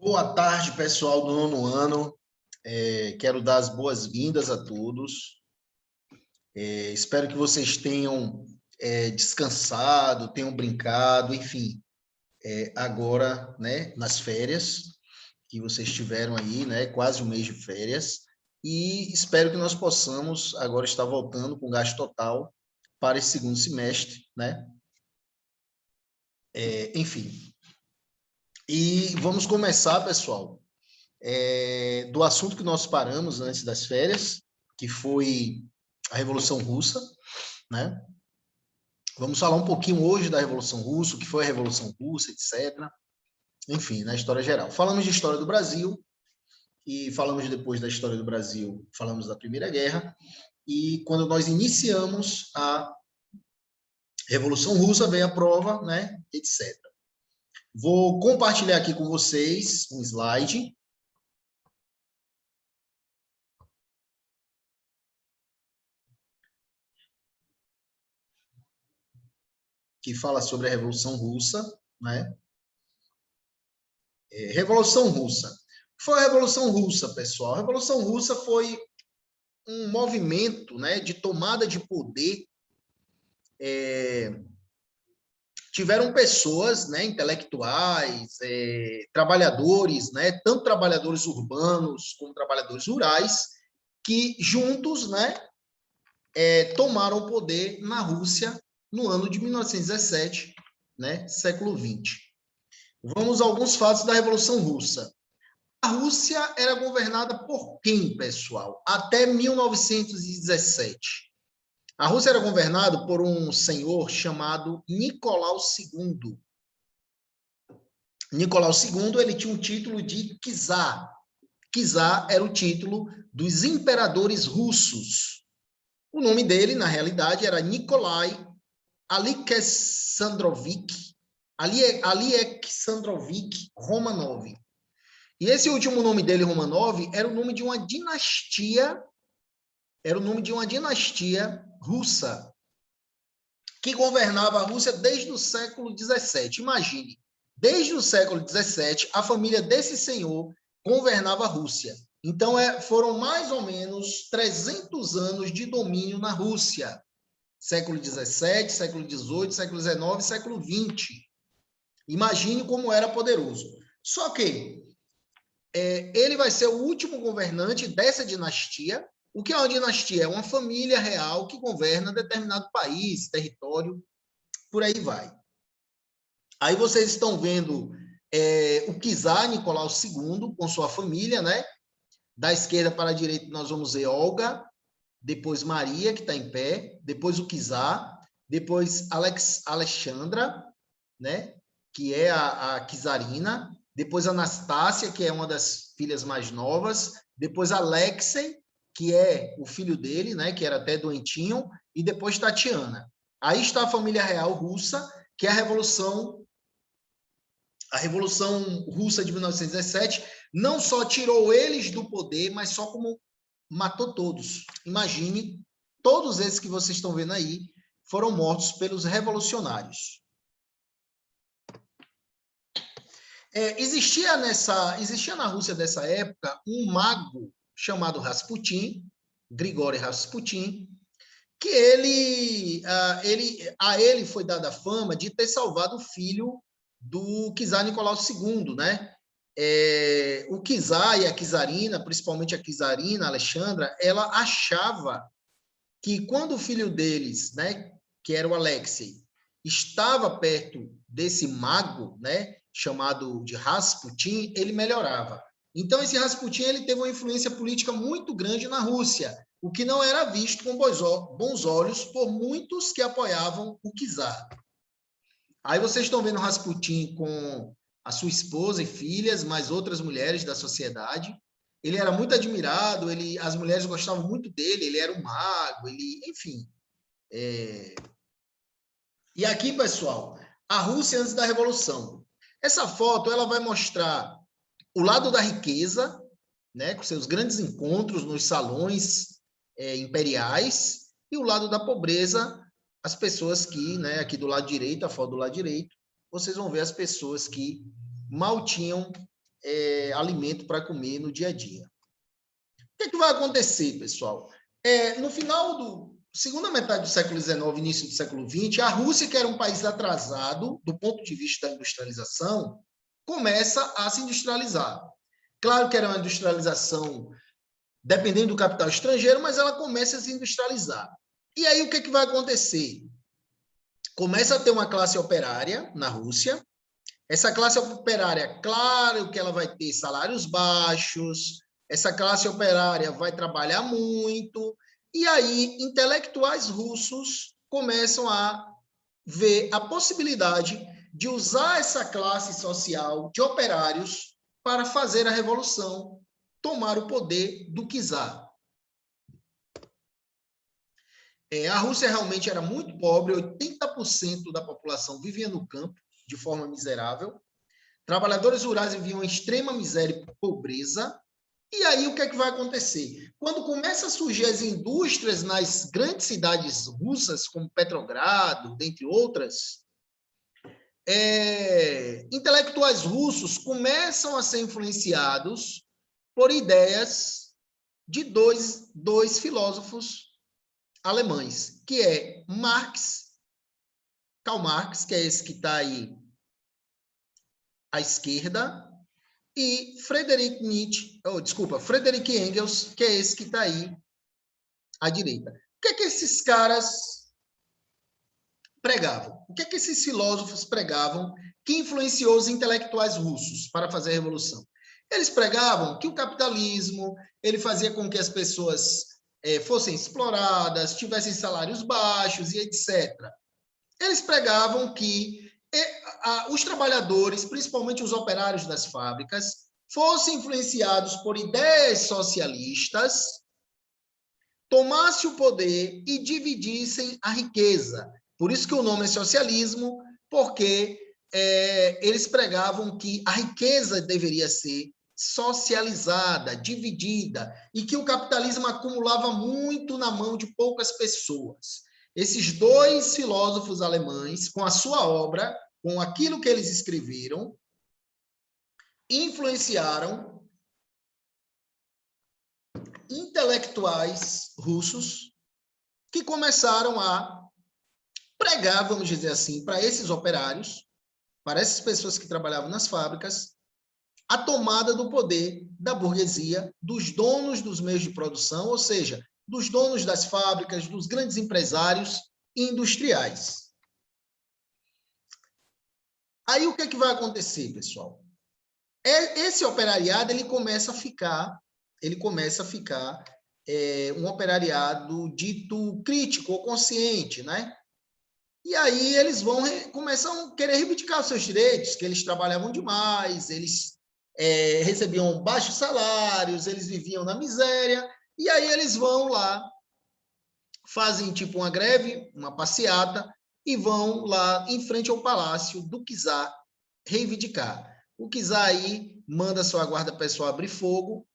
Boa tarde, pessoal do nono ano. Quero dar as boas-vindas a todos. Espero que vocês tenham descansado, tenham brincado, enfim, agora, né, nas férias, que vocês tiveram aí, né, quase um mês de férias, e espero que nós possamos agora estar voltando com gasto total para esse segundo semestre, né? Enfim. E vamos começar, pessoal, do assunto que nós paramos antes das férias, que foi a Revolução Russa, né? Vamos falar um pouquinho hoje da Revolução Russa, o que foi a Revolução Russa, etc. Enfim, na história geral. Falamos de história do Brasil, e falamos depois da história do Brasil, falamos da Primeira Guerra, e quando nós iniciamos a Revolução Russa, veio a prova, né, etc. Vou compartilhar aqui com vocês um slide, que fala sobre a Revolução Russa, né? Revolução Russa. O que foi a Revolução Russa, pessoal? A Revolução Russa foi um movimento, né, de tomada de poder. Tiveram pessoas, né, intelectuais, trabalhadores, né, tanto trabalhadores urbanos como trabalhadores rurais, que juntos, né, tomaram o poder na Rússia no ano de 1917, né, século XX. Vamos a alguns fatos da Revolução Russa. A Rússia era governada por quem, pessoal? Até 1917. A Rússia era governada por um senhor chamado Nicolau II. Nicolau II, ele tinha um título de czar. Czar era o título dos imperadores russos. O nome dele, na realidade, era Nikolai Alexandrovich Romanov. E esse último nome dele, Romanov, era o nome de uma dinastia, russa, que governava a Rússia desde o século XVII. Imagine, desde o século XVII, a família desse senhor governava a Rússia. Então, foram mais ou menos 300 anos de domínio na Rússia. Século XVII, século XVIII, século XIX, século XX. Imagine como era poderoso. Só que ele vai ser o último governante dessa dinastia. O que é uma dinastia? É uma família real que governa determinado país, território, por aí vai. Aí vocês estão vendo o czar Nicolau II com sua família, né? Da esquerda para a direita nós vamos ver Olga, depois Maria, que está em pé, depois o czar, depois Alexandra, né? Que é a czarina, depois Anastácia, que é uma das filhas mais novas, depois Alexei, que é o filho dele, né, que era até doentinho, e depois Tatiana. Aí está a família real russa, que é a Revolução Russa de 1917, não só tirou eles do poder, mas só como matou todos. Imagine, todos esses que vocês estão vendo aí foram mortos pelos revolucionários. Existia na Rússia dessa época um mago chamado Rasputin, Grigori Rasputin, que a ele foi dada a fama de ter salvado o filho do czar Nicolau II, né? O czar e a czarina, principalmente a czarina, Alexandra, ela achava que quando o filho deles, né, que era o Alexei, estava perto desse mago, né, chamado de Rasputin, ele melhorava. Então, esse Rasputin ele teve uma influência política muito grande na Rússia, o que não era visto com bons olhos por muitos que apoiavam o czar. Aí vocês estão vendo Rasputin com a sua esposa e filhas, mais outras mulheres da sociedade. Ele era muito admirado, as mulheres gostavam muito dele, ele era um mago, enfim. E aqui, pessoal, a Rússia antes da Revolução. Essa foto ela vai mostrar o lado da riqueza, né, com seus grandes encontros nos salões imperiais, e o lado da pobreza, as pessoas que, né, aqui do lado direito, a foto do lado direito, vocês vão ver as pessoas que mal tinham alimento para comer no dia a dia. O que vai acontecer, pessoal? No final do segunda metade do século XIX, início do século XX, a Rússia, que era um país atrasado do ponto de vista da industrialização, começa a se industrializar. Claro que era uma industrialização dependendo do capital estrangeiro, mas ela começa a se industrializar. E aí o que vai acontecer? Começa a ter uma classe operária na Rússia. Essa classe operária, claro que ela vai ter salários baixos, essa classe operária vai trabalhar muito, e aí intelectuais russos começam a ver a possibilidade de usar essa classe social de operários para fazer a revolução, tomar o poder do czar. A Rússia realmente era muito pobre, 80% da população vivia no campo, de forma miserável. Trabalhadores rurais viviam em extrema miséria e pobreza. E aí, o que vai acontecer? Quando começam a surgir as indústrias nas grandes cidades russas, como Petrogrado, dentre outras, intelectuais russos começam a ser influenciados por ideias de dois filósofos alemães, que é Karl Marx, que é esse que está aí à esquerda, e Friedrich Engels, que é esse que está aí à direita. O que esses caras pregavam? O que esses filósofos pregavam que influenciou os intelectuais russos para fazer a revolução? Eles pregavam que o capitalismo ele fazia com que as pessoas fossem exploradas, tivessem salários baixos e etc. Eles pregavam que os trabalhadores, principalmente os operários das fábricas, fossem influenciados por ideias socialistas, tomassem o poder e dividissem a riqueza. Por isso que o nome é socialismo, porque eles pregavam que a riqueza deveria ser socializada, dividida, e que o capitalismo acumulava muito na mão de poucas pessoas. Esses dois filósofos alemães, com a sua obra, com aquilo que eles escreveram, influenciaram intelectuais russos que começaram a pregar, vamos dizer assim, para esses operários, para essas pessoas que trabalhavam nas fábricas, a tomada do poder da burguesia, dos donos dos meios de produção, ou seja, dos donos das fábricas, dos grandes empresários industriais. Aí o que vai acontecer, pessoal? Esse operariado ele começa a ficar um operariado dito crítico ou consciente, né? E aí eles começam a querer reivindicar os seus direitos, que eles trabalhavam demais, eles recebiam baixos salários, eles viviam na miséria, e aí eles vão lá, fazem tipo uma greve, uma passeata, e vão lá em frente ao palácio do czar reivindicar. O czar aí manda sua guarda pessoal abrir fogo.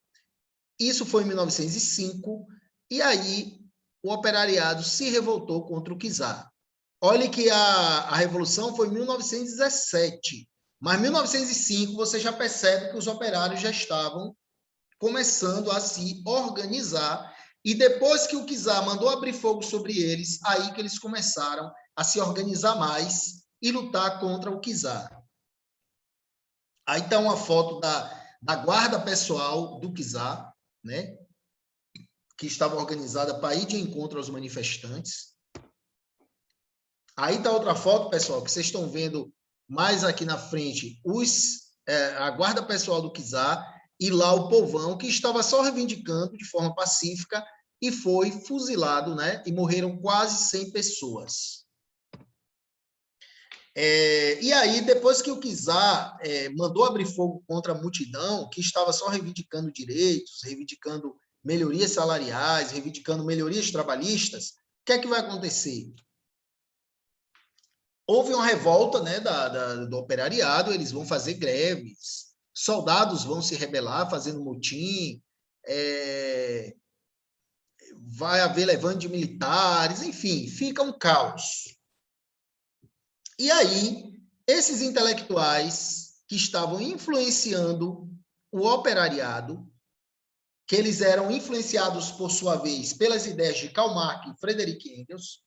Isso foi em 1905, e aí o operariado se revoltou contra o czar. Olhe que a revolução foi em 1917, mas em 1905 você já percebe que os operários já estavam começando a se organizar, e depois que o czar mandou abrir fogo sobre eles, aí que eles começaram a se organizar mais e lutar contra o czar. Aí está uma foto da guarda pessoal do czar, né, que estava organizada para ir de encontro aos manifestantes. Aí está outra foto, pessoal, que vocês estão vendo mais aqui na frente, a guarda pessoal do czar, e lá o povão, que estava só reivindicando de forma pacífica, e foi fuzilado, né? E morreram quase 100 pessoas. E aí, depois que o czar mandou abrir fogo contra a multidão, que estava só reivindicando direitos, reivindicando melhorias salariais, reivindicando melhorias trabalhistas, o que vai acontecer? Houve uma revolta, né, do operariado, eles vão fazer greves, soldados vão se rebelar fazendo motim, vai haver levante de militares, enfim, fica um caos. E aí, esses intelectuais que estavam influenciando o operariado, que eles eram influenciados, por sua vez, pelas ideias de Karl Marx e Friedrich Engels,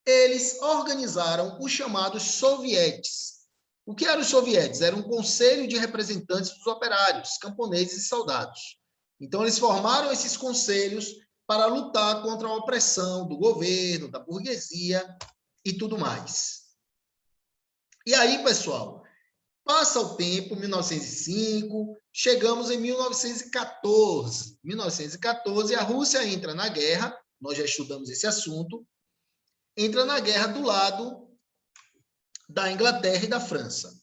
eles organizaram os chamados sovietes. O que eram os sovietes? Era um conselho de representantes dos operários, camponeses e soldados. Então, eles formaram esses conselhos para lutar contra a opressão do governo, da burguesia e tudo mais. E aí, pessoal, passa o tempo, 1905, chegamos em 1914. 1914, a Rússia entra na guerra, nós já estudamos esse assunto, entra na guerra do lado da Inglaterra e da França.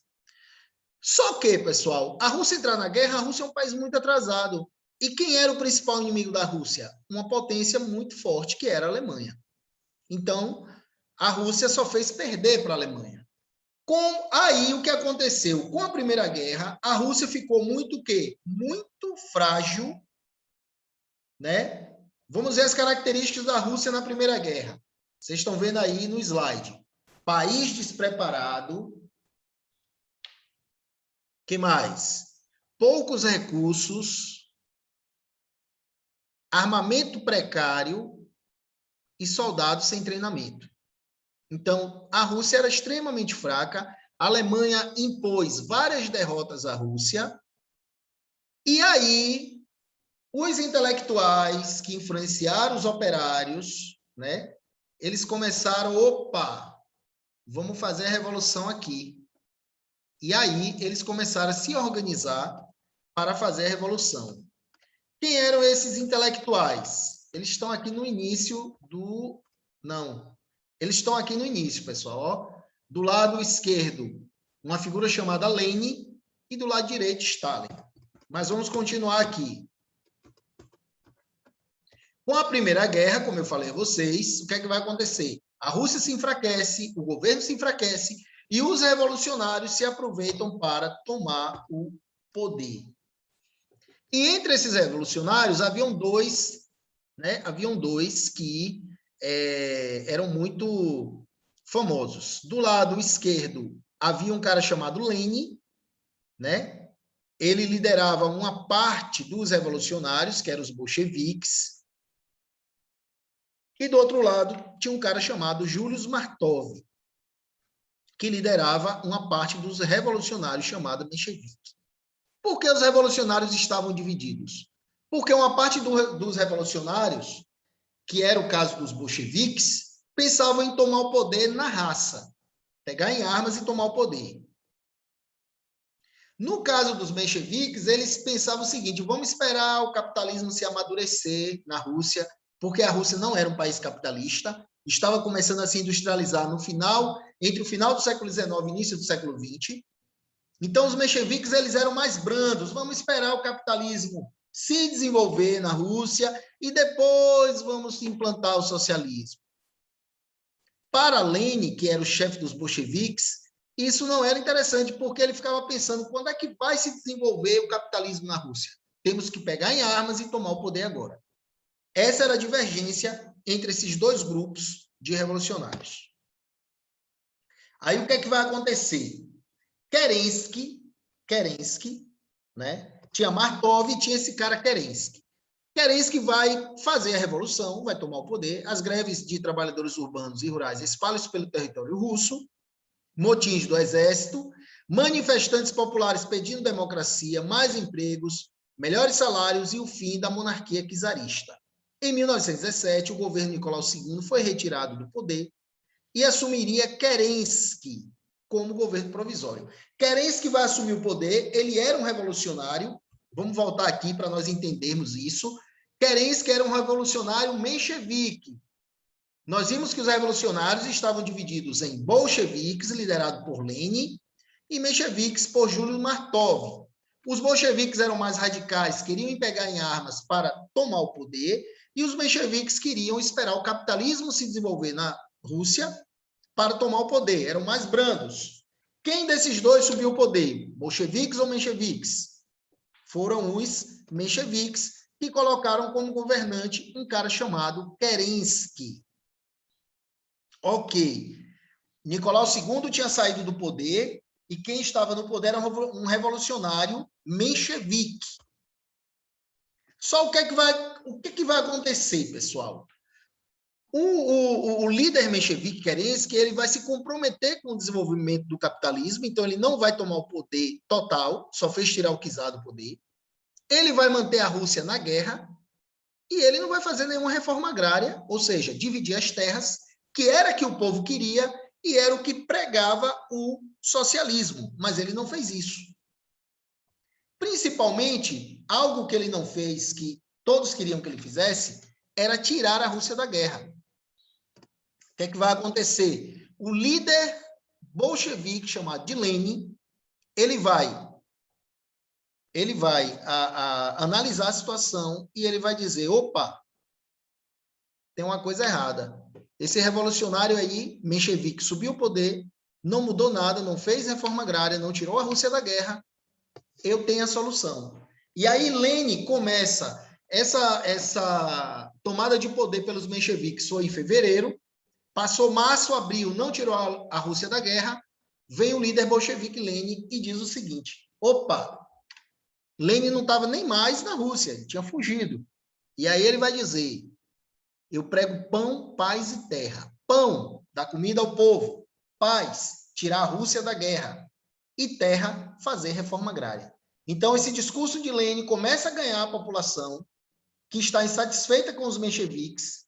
Só que, pessoal, a Rússia entrar na guerra, a Rússia é um país muito atrasado. E quem era o principal inimigo da Rússia? Uma potência muito forte, que era a Alemanha. Então, a Rússia só fez perder para a Alemanha. Aí, o que aconteceu? Com a Primeira Guerra, a Rússia ficou muito o quê? Muito frágil, né? Vamos ver as características da Rússia na Primeira Guerra. Vocês estão vendo aí no slide. País despreparado. Que mais? Poucos recursos, armamento precário e soldados sem treinamento. Então, a Rússia era extremamente fraca, a Alemanha impôs várias derrotas à Rússia, e aí os intelectuais que influenciaram os operários, né, eles começaram, opa, vamos fazer a revolução aqui. E aí eles começaram a se organizar para fazer a revolução. Quem eram esses intelectuais? Eles estão aqui no início do... Não. Eles estão aqui no início, pessoal. Ó. Do lado esquerdo, uma figura chamada Lenin e do lado direito, Stalin. Mas vamos continuar aqui. Com a Primeira Guerra, como eu falei a vocês, o que é que vai acontecer? A Rússia se enfraquece, o governo se enfraquece e os revolucionários se aproveitam para tomar o poder. E entre esses revolucionários, haviam dois, né? Haviam dois que eram muito famosos. Do lado esquerdo, havia um cara chamado Lenin, né? Ele liderava uma parte dos revolucionários, que eram os bolcheviques. E do outro lado, tinha um cara chamado Julius Martov, que liderava uma parte dos revolucionários chamada menchevique. Por que os revolucionários estavam divididos? Porque uma parte dos revolucionários, que era o caso dos bolcheviques, pensavam em tomar o poder na raça, pegar em armas e tomar o poder. No caso dos mencheviques, eles pensavam o seguinte: vamos esperar o capitalismo se amadurecer na Rússia, porque a Rússia não era um país capitalista, estava começando a se industrializar entre o final do século XIX e início do século XX. Então, os mencheviques eles eram mais brandos. Vamos esperar o capitalismo se desenvolver na Rússia e depois vamos implantar o socialismo. Para Lenin, que era o chefe dos bolcheviques, isso não era interessante, porque ele ficava pensando: quando é que vai se desenvolver o capitalismo na Rússia? Temos que pegar em armas e tomar o poder agora. Essa era a divergência entre esses dois grupos de revolucionários. Aí, o que é que vai acontecer? Kerensky, né? Tinha Martov e tinha esse cara Kerensky. Kerensky vai fazer a revolução, vai tomar o poder, as greves de trabalhadores urbanos e rurais espalham-se pelo território russo, motins do exército, manifestantes populares pedindo democracia, mais empregos, melhores salários e o fim da monarquia czarista. Em 1917, o governo Nicolau II foi retirado do poder e assumiria Kerensky como governo provisório. Kerensky vai assumir o poder, ele era um revolucionário, vamos voltar aqui para nós entendermos isso. Kerensky era um revolucionário menchevique. Nós vimos que os revolucionários estavam divididos em bolcheviques, liderado por Lenin, e mencheviques por Júlio Martov. Os bolcheviques eram mais radicais, queriam pegar em armas para tomar o poder, e os mencheviques queriam esperar o capitalismo se desenvolver na Rússia para tomar o poder, eram mais brandos. Quem desses dois subiu o poder? Bolcheviques ou mencheviques? Foram os mencheviques que colocaram como governante um cara chamado Kerensky. Ok. Nicolau II tinha saído do poder e quem estava no poder era um revolucionário menchevique. Só o que que vai acontecer, pessoal? O líder menchevique querence que ele vai se comprometer com o desenvolvimento do capitalismo, então ele não vai tomar o poder total, só fez tirar o czar do poder. Ele vai manter a Rússia na guerra e ele não vai fazer nenhuma reforma agrária, ou seja, dividir as terras, que era que o povo queria e era o que pregava o socialismo, mas ele não fez isso. Principalmente, algo que ele não fez, que todos queriam que ele fizesse, era tirar a Rússia da guerra. O que é que vai acontecer? O líder bolchevique, chamado de Lenin, ele vai analisar a situação e ele vai dizer, opa, tem uma coisa errada. Esse revolucionário aí, menchevique, subiu ao poder, não mudou nada, não fez reforma agrária, não tirou a Rússia da guerra, eu tenho a solução. E aí Lenin começa essa tomada de poder pelos mencheviques, foi em fevereiro, passou março, abril, não tirou a Rússia da guerra, vem o líder bolchevique Lenin e diz o seguinte, opa, Lenin não estava nem mais na Rússia, ele tinha fugido. E aí ele vai dizer, eu prego pão, paz e terra. Pão, dar comida ao povo. Paz, tirar a Rússia da guerra. E terra, fazer reforma agrária. Então, esse discurso de Lenin começa a ganhar a população que está insatisfeita com os mencheviques.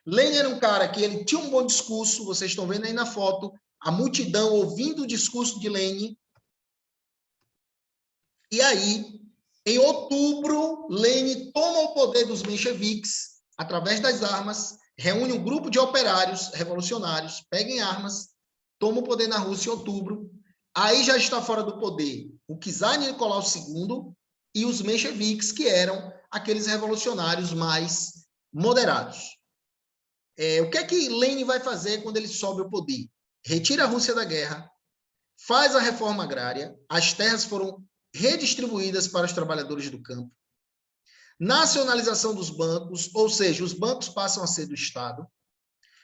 Lenin era um cara que ele tinha um bom discurso, vocês estão vendo aí na foto, a multidão ouvindo o discurso de Lenin. E aí, em outubro, Lenin toma o poder dos mencheviques, através das armas, reúne um grupo de operários revolucionários, peguem armas, toma o poder na Rússia em outubro. Aí já está fora do poder o czar Nicolau II e os mencheviques, que eram aqueles revolucionários mais moderados. O que é que Lenin vai fazer quando ele sobe ao poder? Retira a Rússia da guerra, faz a reforma agrária, as terras foram redistribuídas para os trabalhadores do campo, nacionalização dos bancos, ou seja, os bancos passam a ser do Estado,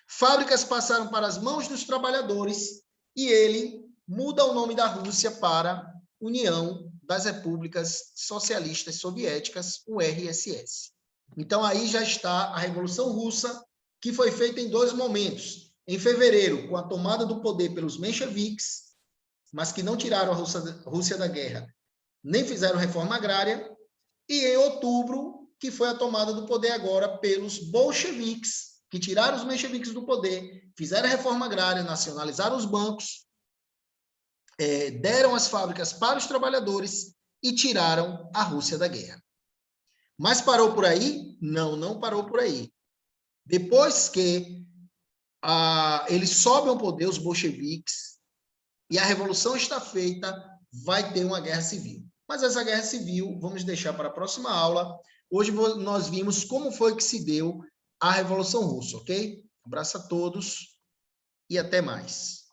fábricas passaram para as mãos dos trabalhadores e ele muda o nome da Rússia para União das Repúblicas Socialistas Soviéticas, URSS. Então, aí já está a Revolução Russa, que foi feita em dois momentos. Em fevereiro, com a tomada do poder pelos mencheviques, mas que não tiraram a Rússia da guerra, nem fizeram reforma agrária, e em outubro, que foi a tomada do poder agora pelos bolcheviques, que tiraram os mencheviques do poder, fizeram a reforma agrária, nacionalizaram os bancos, deram as fábricas para os trabalhadores e tiraram a Rússia da guerra. Mas parou por aí? Não, não parou por aí. Depois que eles sobem ao poder, os bolcheviques, e a revolução está feita, vai ter uma guerra civil. Mas essa guerra civil, vamos deixar para a próxima aula. Hoje nós vimos como foi que se deu a Revolução Russa, ok? Um abraço a todos e até mais.